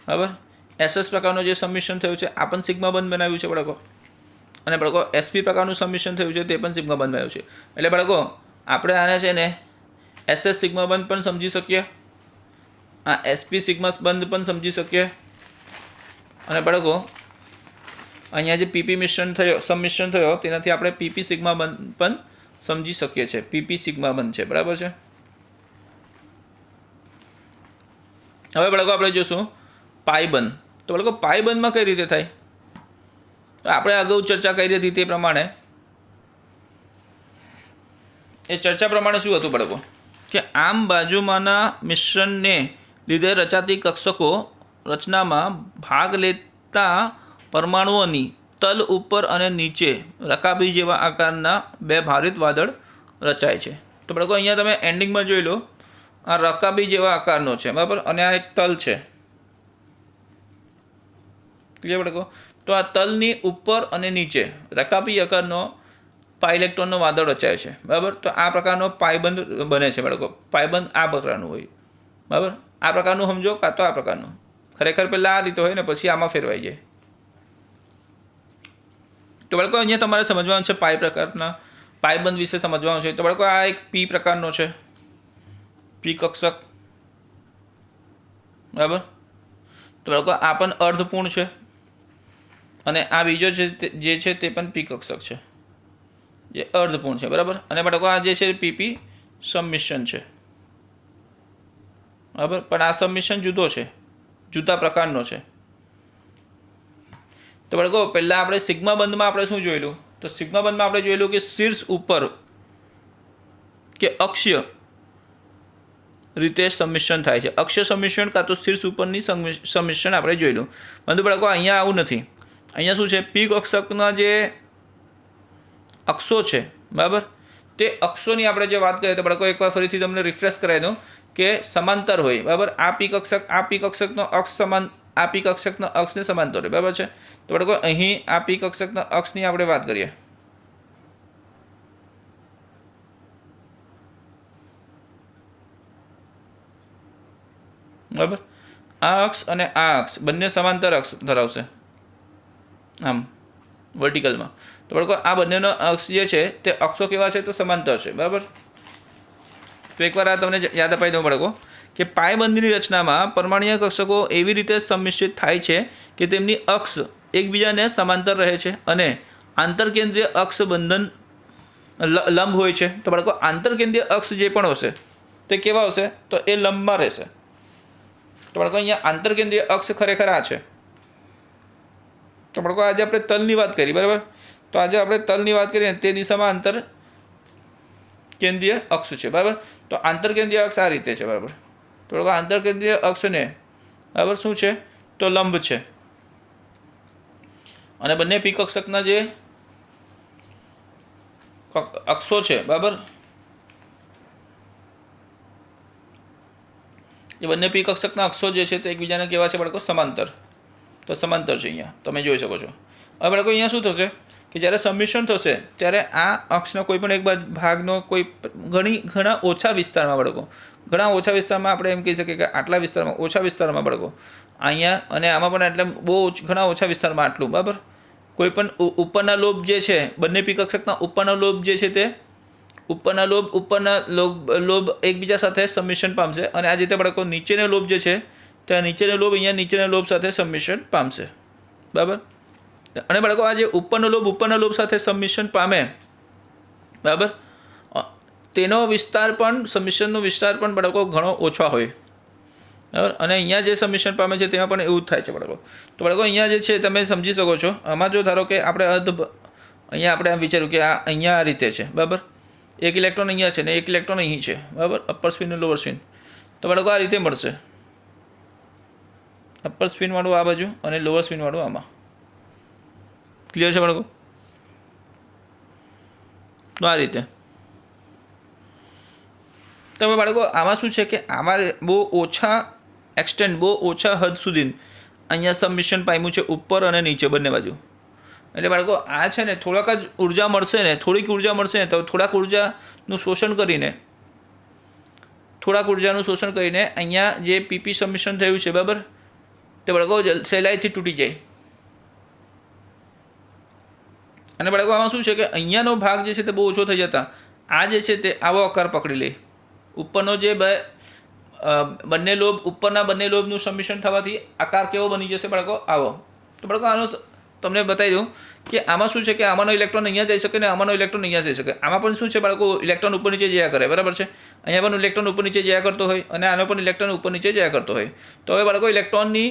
બરાબર, એસએસ પ્રકારનું જે સબમિશન થયું છે આ પણ સિગ્મા બંધ બનાવ્યું છે બાળકો. અને બાળકો એસપી પ્રકારનું સબમિશન થયું છે તે પણ સિગ્મા બંધ બનાવ્યું છે. એટલે બાળકો આપણે આને છે ને એસએસ સિગ્મા બંધ પણ સમજી શકીએ, આ એસપી સિગ્મા બંધ પણ સમજી શકીએ, અને બાળકો અહીંયા જે પીપી સબમિશન થયો તેનાથી આપણે પીપી સિગ્મા બંધ પણ સમજી શકીએ છીએ. પીપી સિગ્મા બંધ છે, બરાબર છે. હવે બાળકો આપણે જોશું પાઈ બંધ. તો બાળકો પાઈ બંધમાં કઈ રીતે થાય? તો આપણે અગાઉ ચર્ચા કરી હતી તે પ્રમાણે, એ ચર્ચા પ્રમાણે શું હતું બાળકો કે આમ બાજુમાંના મિશ્રણને લીધે રચાતી કક્ષકો રચનામાં ભાગ લેતા પરમાણુઓની તલ ઉપર અને નીચે રકાબી જેવા આકારના બે ભારિત વાદળ રચાય છે. તો બાળકો અહીંયા તમે એન્ડિંગમાં જોઈ લો, આ રકાબી જેવા આકારનો છે, બરાબર, અને આ એક તલ છે, ક્લિયર બાળકો. તો આ તલની ઉપર અને નીચે રકાબી આકારનો પાઈ ઇલેક્ટ્રોનનો વાદળ રચાય છે, બરાબર. તો આ પ્રકારનો પાયબંધ બને છે બાળકો. પાયબંધ આ પ્રકારનું હોય, બરાબર. આ પ્રકારનું સમજો કાં તો આ પ્રકારનું. ખરેખર પહેલાં આ રીતે હોય ને પછી આમાં ફેરવાઈ જાય. તો બાળકો અહીંયા તમારે સમજવાનું છે પાઈ પ્રકારના પાયબંધ વિશે સમજવાનું છે. તો બાળકો આ એક પી પ્રકારનો છે, પી કક્ષક, બરાબર. તો બાળકો આ પણ અર્ધપૂર્ણ છે અને આ બીજો જે છે તે પણ પી કક્ષક છે, જે અર્ધપૂર્ણ છે, બરાબર. અને બાળકો આ જે છે પીપી સબમિશન છે, બરાબર. પણ આ સબમિશન જુદો છે, જુદા પ્રકારનો છે. તો બાળકો પહેલાં આપણે સિગ્મા બંધમાં આપણે શું જોયેલું? તો સિગ્મા બંધમાં આપણે જોયેલું કે શીર્ષ ઉપર કે અક્ષીય રીતે સબમિશન થાય છે. અક્ષીય સબમિશન કાં તો શીર્ષ ઉપરની સબમિશન આપણે જોયેલું. પરંતુ બાળકો અહીંયા આવું નથી. અહીંયા શું છે? પી કક્ષકના જે અક્ષો છે બરાબર, તે અક્ષોની આપણે જે વાત કરીએ તો બાળકો એકવાર ફરીથી તમને રિફ્રેશ કરાવી દઉં કે સમાંતર હોય બરાબર, આ પી કક્ષકનો અક્ષ સમાન આ પી કક્ષકનો અક્ષને સમાંતર હોય બરાબર છે. તો બાળકો અહીં આ પી કક્ષકના અક્ષની આપણે વાત કરીએ બરાબર, આ અક્ષ અને આ અક્ષ બંને સમાંતર અક્ષ ધરાવશે આમ વર્ટિકલમાં. તો બાળકો આ બંનેનો અક્ષ જે છે તે અક્ષો કેવા છે તો સમાંતર છે બરાબર. તો એકવાર આ તમને યાદ અપાઈ દઉં બાળકો કે પાયબંધની રચનામાં પરમાણ્વીય કક્ષકો એવી રીતે સંમિશ્રિત થાય છે કે તેમની અક્ષ એકબીજાને સમાંતર રહે છે અને આંતરકેન્દ્રીય અક્ષ બંધન લંબ હોય છે. તો બાળકો આંતરકેન્દ્રીય અક્ષ જે પણ હશે તે કેવા હશે તો એ લંબમાં રહેશે. તો બાળકો અહીંયા આંતરકેન્દ્રીય અક્ષ ખરેખર આ છે. તો બાળકો આજે આપણે તલની વાત કરી બરાબર, તો આજે આપણે તલની વાત કરીએ તે દિશામાં આંતર કેન્દ્રીય અક્ષ છે બરાબર. તો આંતરકેન્દ્રીય અક્ષ આ રીતે છે બરાબર. તો બાળકો આંતરકેન્દ્રીય અક્ષને બરાબર શું છે તો લંબ છે અને બંને પી કક્ષકના જે અક્ષો છે બરાબર, એ બંને પી કક્ષકના અક્ષો જે છે તે એકબીજાને કેવા છે બાળકો સમાંતર. તો સમાંતર છે અહીંયા તમે જોઈ શકો છો. હવે બાળકો અહીંયા શું થશે કે જ્યારે સંમિશ્રણ થશે ત્યારે આ અક્ષનો કોઈ પણ એક ભાગનો કોઈ ઘણા ઓછા વિસ્તારમાં બાળકો, ઘણા ઓછા વિસ્તારમાં આપણે એમ કહી શકીએ કે આટલા વિસ્તારમાં ઓછા વિસ્તારમાં બાળકો અહીંયા અને આમાં પણ એટલે બહુ ઘણા ઓછા વિસ્તારમાં આટલું બરાબર, કોઈ પણ ઉપરના લોબ જે છે બંને પી કક્ષકના ઉપરના લોબ જે છે તે ઉપરના લોબ એકબીજા સાથે સંમિશ્રણ પામશે અને આ રીતે બાળકો નીચેનો લોબ જે છે ત્યાં નીચેનો લોબ અહીંયા નીચેના લોબ સાથે સંમિશ્રણ પામશે બરાબર. અને બાળકો આ જે ઉપરના લોબ સાથે સંમિશ્રણ પામે બરાબર, તેનો વિસ્તાર પણ સંમિશ્રણનો વિસ્તાર પણ બાળકો ઘણો ઓછો હોય બરાબર. અને અહીંયા જે સંમિશ્રણ પામે છે તેમાં પણ એવું જ થાય છે બાળકો. તો બાળકો અહીંયા જે છે તમે સમજી શકો છો. આમાં જો ધારો કે આપણે અહીંયા આપણે આમ વિચાર્યું કે આ અહીંયા આ રીતે છે બરાબર, એક ઇલેક્ટ્રોન અહીંયા છે ને એક ઇલેક્ટ્રોન અહીં છે બરાબર, અપર સ્પિન અને લોઅર સ્પિન. તો બાળકો આ રીતે મળશે, અપર સ્પિનવાળું આ બાજુ અને લોઅર સ્પિનવાળું આમાં. ક્લિયર છે બાળકો? તો આ રીતે તમે બાળકો આમાં શું છે કે આમાં બહુ ઓછા એક્સટેન્ડ બહુ ઓછા હદ સુધી અહીંયા સંમિશ્રણ પામ્યું છે ઉપર અને નીચે બંને બાજુ. એટલે બાળકો આ છે ને થોડાક જ ઉર્જા મળશે ને, થોડીક ઉર્જા મળશે ને તો થોડાક ઉર્જાનું શોષણ કરીને અહીંયા જે પીપી સંમિશ્રણ થયું છે બરાબર તે બાળકો સહેલાઈથી તૂટી જાય. અને બાળકો આમાં શું છે કે અહીંયાનો ભાગ જે છે તે બહુ ઓછો થઈ જતા આ જે છે તે આવો આકાર પકડી લે. ઉપરનો જે ઉપરના બંને લોબનું સંમિશ્રણ થવાથી આકાર કેવો બની જશે બાળકો આવો. તો બાળકો આનો તમને બતાવી દઉં કે આમાં શું છે કે આમાંનો ઇલેક્ટ્રોન અહીંયા જઈ શકે ને આમાંનો ઇલેક્ટ્રોન અહીંયા જઈ શકે. આમાં પણ શું છે બાળકો ઇલેક્ટ્રોન ઉપર નીચે જયા કરે બરાબર છે, અહીંયા પણ ઇલેક્ટ્રોન ઉપર નીચે જયા કરતો હોય અને આનો પણ ઇલેક્ટ્રોન ઉપર નીચે જયા કરતો હોય. તો હવે બાળકો ઇલેક્ટ્રોનની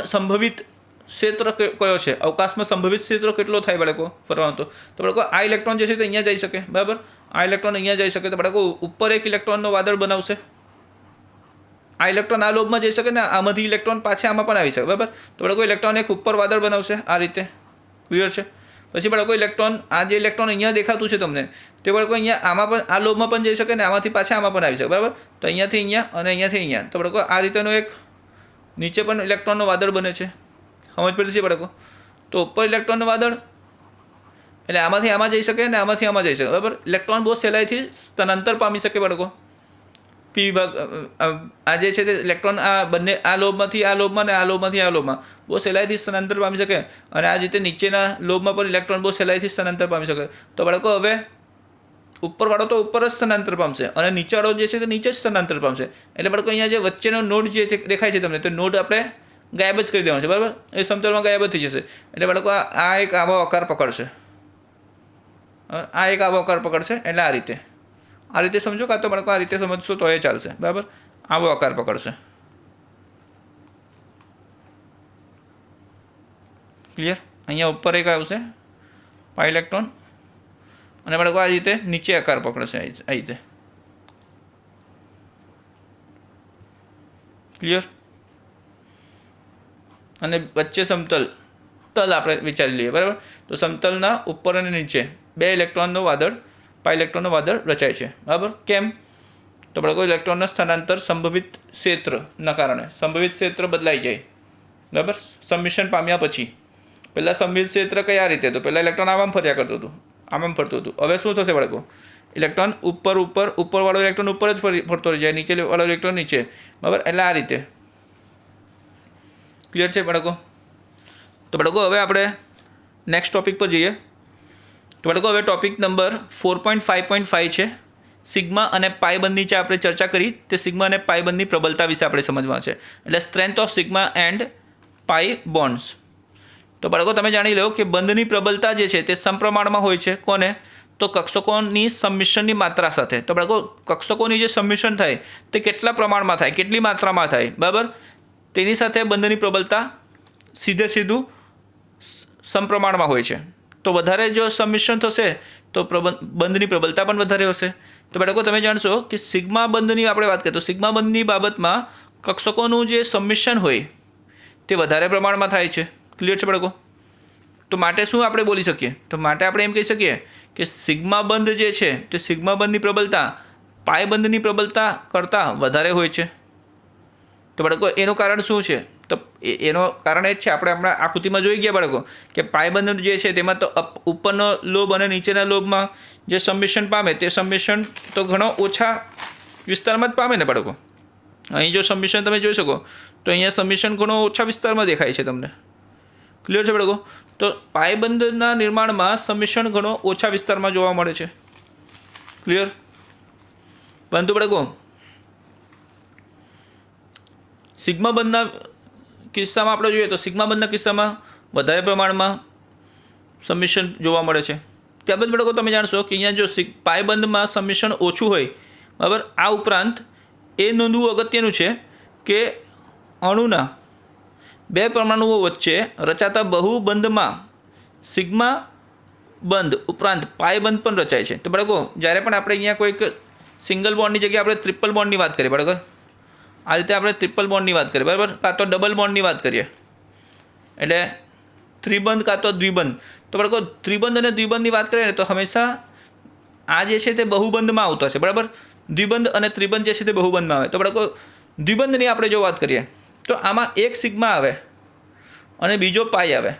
સંભવિત ક્ષેત્ર કયો છે, અવકાશમાં સંભવિત ક્ષેત્ર કેટલો થાય બાળકો ફરવાનો. તો બાળકો આ ઇલેક્ટ્રોન જે છે તે અહીંયા જઈ શકે બરાબર, આ ઇલેક્ટ્રોન અહીંયા જઈ શકે. તો બાળકો ઉપર એક ઇલેક્ટ્રોનનો વાદળ બનાવશે, આ ઇલેક્ટ્રોન આ લોબમાં જઈ શકે ને આમાંથી ઇલેક્ટ્રોન પાછા આમાં પણ આવી શકે બરાબર. તો બાળકો ઇલેક્ટ્રોન એક ઉપર વાદળ બનાવશે આ રીતે. ક્લિયર છે? પછી બાળકો ઇલેક્ટ્રોન આ જે ઇલેક્ટ્રોન અહીંયા દેખાતું છે તમને તે બાળકો અહીંયા આમાં પણ આ લોબમાં પણ જઈ શકે ને આમાંથી પાછા આમાં પણ આવી શકે બરાબર. તો અહીંયાથી અહીંયા અને અહીંયાથી અહીંયા. તો બાળકો આ રીતેનો એક નીચે પણ ઇલેક્ટ્રોનનો વાદળ બને છે. સમજ પડી છે બાળકો? તો ઉપર ઇલેક્ટ્રોનનું વાદળ એટલે આમાંથી આમાં જઈ શકે ને આમાંથી આમાં જઈ શકે બરાબર. ઇલેક્ટ્રોન બહુ સહેલાઈથી સ્થળાંતર પામી શકે બાળકો. પી વિભાગ આ જે છે તે ઇલેક્ટ્રોન આ બંને આ લોબમાંથી આ લોબમાં ને આ લોબમાંથી આ લોબમાં બહુ સહેલાઈથી સ્થળાંતર પામી શકે અને આ રીતે નીચેના લોબમાં પણ ઇલેક્ટ્રોન બહુ સહેલાઈથી સ્થળાંતર પામી શકે. તો બાળકો હવે ઉપરવાળો તો ઉપર જ સ્થળાંતર પામશે અને નીચેવાળો જે છે તે નીચે જ સ્થળાંતર પામશે. એટલે બાળકો અહીંયા જે વચ્ચેનો નોડ જે દેખાય છે તમને તે નોડ આપણે ગાયબ જ કરી દેવાનો છે બરાબર, એ સમતલમાં ગાયબ જ થઈ જશે. એટલે બાળકો આ એક આવો આકાર પકડશે, એટલે આ રીતે સમજો. કાં તો બાળકો આ રીતે સમજશો તો એ ચાલશે બરાબર. આવો આકાર પકડશે. ક્લિયર? અહીંયા ઉપર એક આવશે પાઈ ઇલેક્ટ્રોન અને બાળકો આ રીતે નીચે આકાર પકડશે આ રીતે. ક્લિયર? અને વચ્ચે સમતલ સમતલ આપણે વિચારી લઈએ, બરાબર. તો સમતલના ઉપર અને નીચે 2 ઇલેક્ટ્રોનનો વાદળ, પાઈ ઇલેક્ટ્રોનનો વાદળ રચાય છે, બરાબર. કેમ? તો બાળકો ઇલેક્ટ્રોનના સ્થાનાંતર સંભવિત ક્ષેત્રના કારણે સંભવિત ક્ષેત્ર બદલાઈ જાય, બરાબર. સબમિશન પામ્યા પછી પહેલાં સંભવિત ક્ષેત્ર કઈ આ રીતે હતું, પહેલાં ઇલેક્ટ્રોન આમ ફર્યા કરતું હતું, આમ ફરતું હતું. હવે શું થશે બાળકો? ઇલેક્ટ્રોન ઉપરવાળો ઇલેક્ટ્રોન ઉપર જ ફરતો રહી જાય, નીચેવાળો ઇલેક્ટ્રોન નીચે, બરાબર. એટલે આ રીતે. ક્લિયર છે બાળકો? તો બાળકો હવે આપણે નેક્સ્ટ ટોપિક પર જઈએ. તો બાળકો હવે ટોપિક નંબર 4.5.5 છે. સિગ્મા અને પાઈ બંધ નીચે આપણે ચર્ચા કરી તે સિગ્મા અને પાઈ બંધની પ્રબળતા વિશે આપણે સમજવા છે, એટલે strength of sigma and pi bonds. તો બાળકો તમે જાણી લો કે બંધની પ્રબળતા જે છે તે સમપ્રમાણમાં હોય છે. કોને? તો કક્ષકોની સંમિશ્રણની માત્રા સાથે. તો બાળકો કક્ષકોની જે સંમિશ્રણ થાય તે કેટલા પ્રમાણમાં થાય, કેટલી માત્રામાં થાય, બરાબર, તેની સાથે બંધની પ્રબળતા સીધું સમપ્રમાણમાં હોય છે. તો વધારે જો સંમિશ્રણ થશે તો બંધની પ્રબળતા પણ વધારે હશે. તો બાળકો તમે જાણશો કે સિગ્મા બંધની આપણે વાત કરીએ તો સિગ્મા બંધની બાબતમાં કક્ષકોનું જે સંમિશ્રણ હોય તે વધારે પ્રમાણમાં થાય છે. ક્લિયર છે બાળકો? તો માટે શું આપણે બોલી શકીએ? તો માટે આપણે એમ કહી શકીએ કે સિગ્મા બંધ જે છે તે સિગ્મા બંધની પ્રબળતા પાઈ બંધની પ્રબળતા કરતાં વધારે હોય છે. તો બાળકો એનું કારણ શું છે? તો એનું કારણ એ જ છે, આપણે હમણાં આકૃતિમાં જોઈ ગયા બાળકો કે પાઈ બંધ જે છે તેમાં તો ઉપરનો લોબ અને નીચેના લોબમાં જે સંમિશ્રણ પામે તે સંમિશ્રણ તો ઘણો ઓછા વિસ્તારમાં જ પામે ને બાળકો. અહીં જો સંમિશ્રણ તમે જોઈ શકો તો અહીંયા સંમિશ્રણ ઘણો ઓછા વિસ્તારમાં દેખાય છે તમને. ક્લિયર છે બાળકો? તો પાઈ બંધના નિર્માણમાં સંમિશ્રણ ઘણો ઓછા વિસ્તારમાં જોવા મળે છે. ક્લિયર? પરંતુ બાળકો સિગ્મા બંધના કિસ્સામાં આપણે જોઈએ તો સિગ્મા બંધના કિસ્સામાં વધારે પ્રમાણમાં સંમિશ્રણ જોવા મળે છે. ત્યારબાદ બાળકો તમે જાણશો કે અહીંયા જો પાઈ બંધમાં સંમિશ્રણ ઓછું હોય, બરાબર. આ ઉપરાંત એ નોંધવું અગત્યનું છે કે અણુના 2 પરમાણુઓ વચ્ચે રચાતા બહુબંધમાં સિગ્મા બંધ ઉપરાંત પાઈ બંધ પણ રચાય છે. તો બાળકો જ્યારે પણ આપણે અહીંયા કોઈક સિંગલ બોન્ડની જગ્યાએ આપણે ટ્રિપલ બોન્ડની વાત કરીએ બાળકો, આ રીતે આપણે ટ્રિપલ બોન્ડની વાત કરીએ, બરાબર, કાં તો ડબલ બોન્ડની વાત કરીએ એટલે ત્રિબંધ કાં તો દ્વિબંધ. તો બાળકો ત્રિબંધ અને દ્વિબંધની વાત કરીએ ને તો હંમેશા આ જે છે તે બહુબંધમાં આવતો હશે, બરાબર. દ્વિબંધ અને ત્રિબંધ જે છે તે બહુબંધમાં આવે. તો બાળકો દ્વિબંધની આપણે જો વાત કરીએ તો આમાં એક સિગ્મા આવે અને બીજો પાઈ આવે.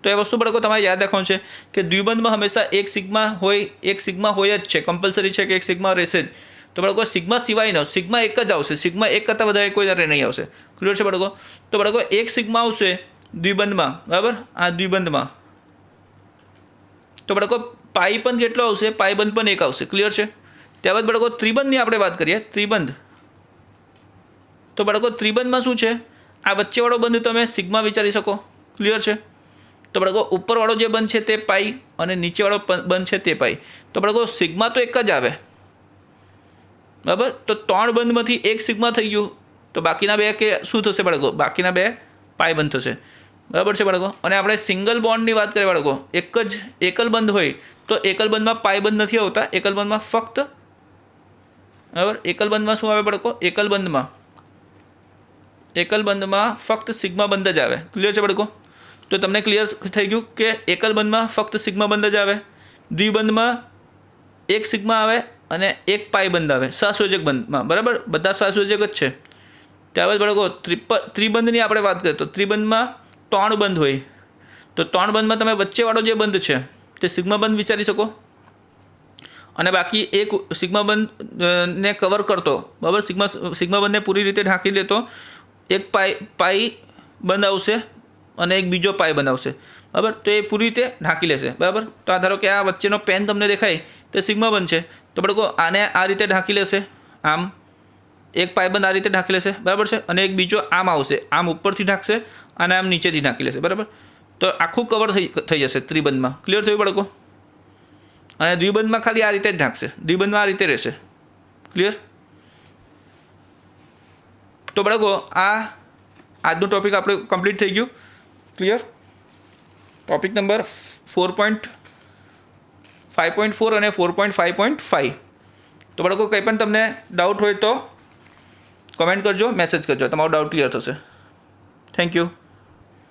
તો એ વસ્તુ બાળકો તમારે યાદ રાખવાનું છે કે દ્વિબંધમાં હંમેશા એક સિગ્મા હોય જ છે, કમ્પલસરી છે કે એક સિગ્મા રહેશે જ. તો બાળકો સિગ્મા સિવાયનો સિગ્મા એક જ આવશે, સિગ્મા એક કરતાં વધારે કોઈ દર નહીં આવશે. ક્લિયર છે બાળકો? તો બાળકો એક સિગ્મા આવશે દ્વિબંધમાં, બરાબર, આ દ્વિબંધમાં. તો બાળકો પાઈ પણ કેટલો આવશે? પાઈ બંધ પણ એક આવશે. ક્લિયર છે? ત્યારબાદ બાળકો ત્રિબંધની આપણે વાત કરીએ. ત્રિબંધ. તો બાળકો ત્રિબંધમાં શું છે? આ વચ્ચેવાળો બંધ તમે સિગ્મા વિચારી શકો. ક્લિયર છે? તો બાળકો ઉપરવાળો જે બંધ છે તે પાઈ અને નીચેવાળો બંધ છે તે પાઈ. તો બાળકો સિગ્મા તો એક જ આવે, બરાબર. તો 3 બંધમાંથી એક સિગ્મા થઈ ગયું, તો બાકીના 2 કે શું થશે બાળકો? બાકીના 2 પાઈ બંધ થશે. બરાબર છે બાળકો? અને આપણે સિંગલ બોન્ડની વાત કરીએ બાળકો, એક જ એકલ બંધ હોય તો એકલ બંધમાં પાઈ બંધ નથી આવતા, એકલ બંધમાં ફક્ત, બરાબર, એકલ બંધમાં શું આવે બાળકો? એકલ બંધમાં ફક્ત સિગ્મા બંધ જ આવે. ક્લિયર છે બાળકો? તો તમને ક્લિયર થઈ ગયું કે એકલ બંધમાં ફક્ત સિગ્મા બંધ જ આવે, દ્વિબંધમાં એક સિગ્મા આવે અને એક પાઈ બંધ આવે, સહસંયોજક બંધમાં, બરાબર, બધા સહસંયોજક જ છે. ત્યારબાદ બાળકો ત્રિબંધની આપણે વાત કરીએ તો ત્રિબંધમાં 3 બંધ હોય. તો 3 બંધમાં તમે વચ્ચેવાળો જે બંધ છે તે સિગ્મા બંધ વિચારી શકો અને બાકી એક સિગ્મા બંધને કવર કરતો, બરાબર, સિગ્મા બંધને પૂરી રીતે ઢાંકી લેતો એક પાઈ બંધ આવશે અને એક બીજો પાઈ બંધ આવશે, બરાબર. તો એ પૂરી રીતે ઢાંકી લેશે, બરાબર. તો આ ધારો કે આ વચ્ચેનો પેન તમને દેખાય તે સિગ્મા બંધ છે. તો બાળકો આને આ રીતે ઢાંકી લેશે, આમ એક પાઈ બંધ આ રીતે ઢાંકી લેશે, બરાબર છે. અને એક બીજો આમ આવશે, આમ ઉપરથી ઢાંકશે અને આમ નીચેથી ઢાંકી લેશે, બરાબર. તો આખું કવર થઈ જશે ત્રિબંધમાં. ક્લિયર થયું બાળકો? અને દ્વિબંધમાં ખાલી આ રીતે જ ઢાંકશે, દ્વિબંધમાં આ રીતે રહેશે. ક્લિયર? તો બાળકો આજનું ટોપિક આપણે કમ્પ્લીટ થઈ ગયું. ક્લિયર? ટોપિક નંબર 4.5.4 અને 4.5.5. તો બાળકો કંઈ પણ તમને ડાઉટ હોય તો કમેન્ટ કરજો, મેસેજ કરજો, તમારો ડાઉટ ક્લિયર થશે. Thank you.